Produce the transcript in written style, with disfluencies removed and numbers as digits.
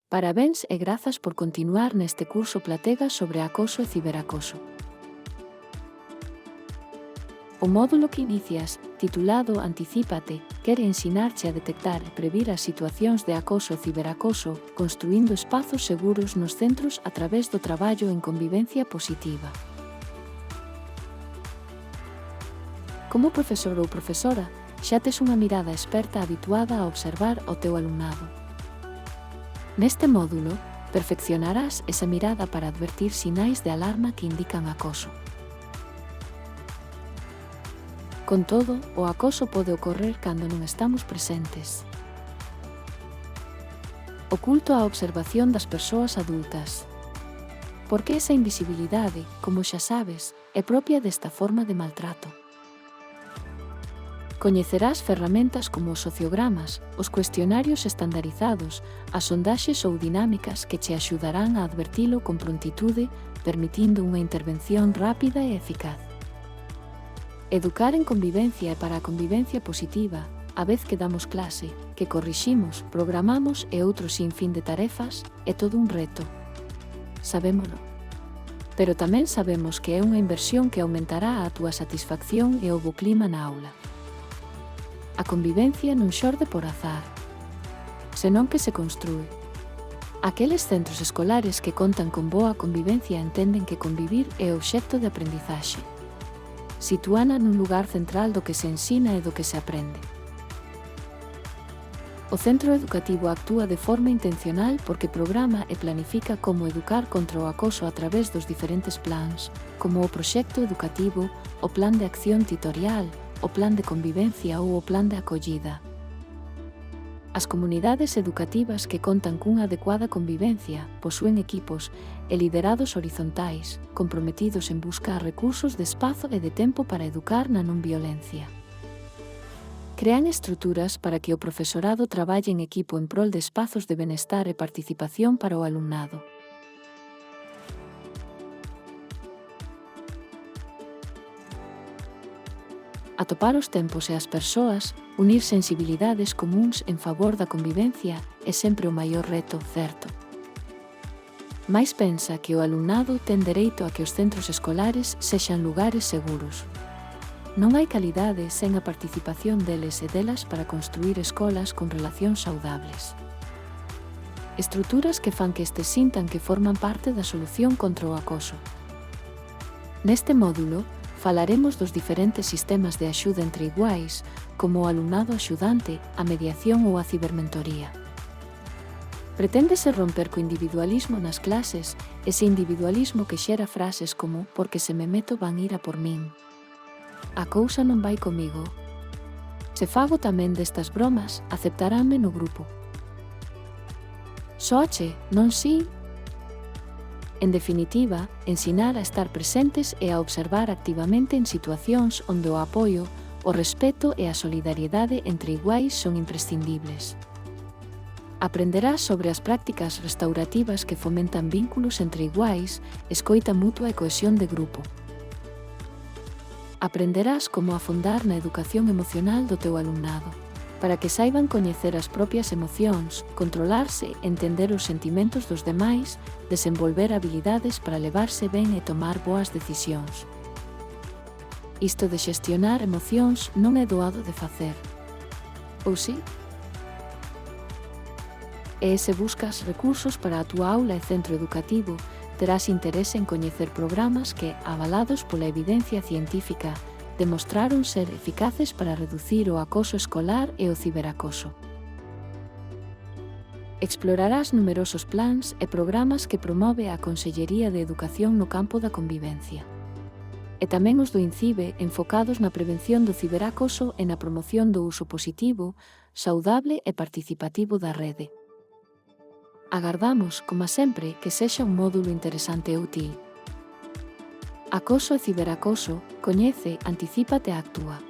Parabéns e grazas por continuar neste curso Platega sobre acoso e ciberacoso. O módulo que inicias, titulado Anticípate, quere ensinarche a detectar e previr as situacións de acoso e ciberacoso, construindo espazos seguros nos centros a través do traballo en convivencia positiva. Como profesor ou profesora, xa tes unha mirada experta habituada a observar o teu alumnado. Neste módulo, perfeccionarás esa mirada para advertir sinais de alarma que indican acoso. Con todo, o acoso pode ocorrer cando non estamos presentes. Oculto a observación das persoas adultas. Porque esa invisibilidade, como xa sabes, é propia desta forma de maltrato. Coñecerás ferramentas como os sociogramas, os cuestionarios estandarizados, as sondaxes ou dinámicas que che axudarán a advertilo con prontitude, permitindo unha intervención rápida e eficaz. Educar en convivencia e para a convivencia positiva, a vez que damos clase, que corriximos, programamos e outro sinfín de tarefas, é todo un reto. Sabémolo. Pero tamén sabemos que é unha inversión que aumentará a túa satisfacción e o bo clima na aula. A convivencia non xorde por azar, senón que se construe. Aqueles centros escolares que contan con boa convivencia entenden que convivir é obxecto de aprendizaxe. Situana nun lugar central do que se ensina e do que se aprende. O centro educativo actúa de forma intencional porque programa e planifica como educar contra o acoso a través dos diferentes plans, como o proxecto educativo, o plan de acción tutorial, o plan de convivencia ou o plan de acollida. As comunidades educativas que contan cunha adecuada convivencia posúen equipos e liderados horizontais, comprometidos en buscar recursos de espazo e de tempo para educar na non violencia. Crean estruturas para que o profesorado traballe en equipo en prol de espazos de benestar e participación para o alumnado. Atopar os tempos e as persoas, unir sensibilidades comúns en favor da convivencia é sempre o maior reto, certo. Mais pensa que o alumnado ten dereito a que os centros escolares sexan lugares seguros. Non hai calidade sen a participación deles e delas para construir escolas con relacións saudables. Estruturas que fan que estes sintan que forman parte da solución contra o acoso. Neste módulo, falaremos dos diferentes sistemas de axuda entre iguais, como o alumnado axudante, a mediación ou a cibermentoría. Preténdese romper co individualismo nas clases, ese individualismo que xera frases como «porque se me meto van ir a por min». A cousa non vai comigo. Se fago tamén destas bromas, aceptaranme no grupo. Soche, non si? En definitiva, ensinar a estar presentes e a observar activamente en situacións onde o apoio, o respeto e a solidariedade entre iguais son imprescindibles. Aprenderás sobre as prácticas restaurativas que fomentan vínculos entre iguais, escoita mutua e cohesión de grupo. Aprenderás como afondar na educación emocional do teu alumnado, para que saiban coñecer as propias emocións, controlarse, entender os sentimentos dos demais, desenvolver habilidades para levarse ben e tomar boas decisións. Isto de xestionar emocións non é doado de facer. Ou si? E se buscas recursos para a túa aula e centro educativo, terás interese en coñecer programas que, avalados pola evidencia científica, demostraron ser eficaces para reducir o acoso escolar e o ciberacoso. Explorarás numerosos plans e programas que promove a Consellería de Educación no campo da convivencia. E tamén os do INCIBE enfocados na prevención do ciberacoso e na promoción do uso positivo, saudable e participativo da rede. Agardamos, como sempre, que sexa un módulo interesante e útil. Acoso e ciberacoso, coñece, anticípate e actúa.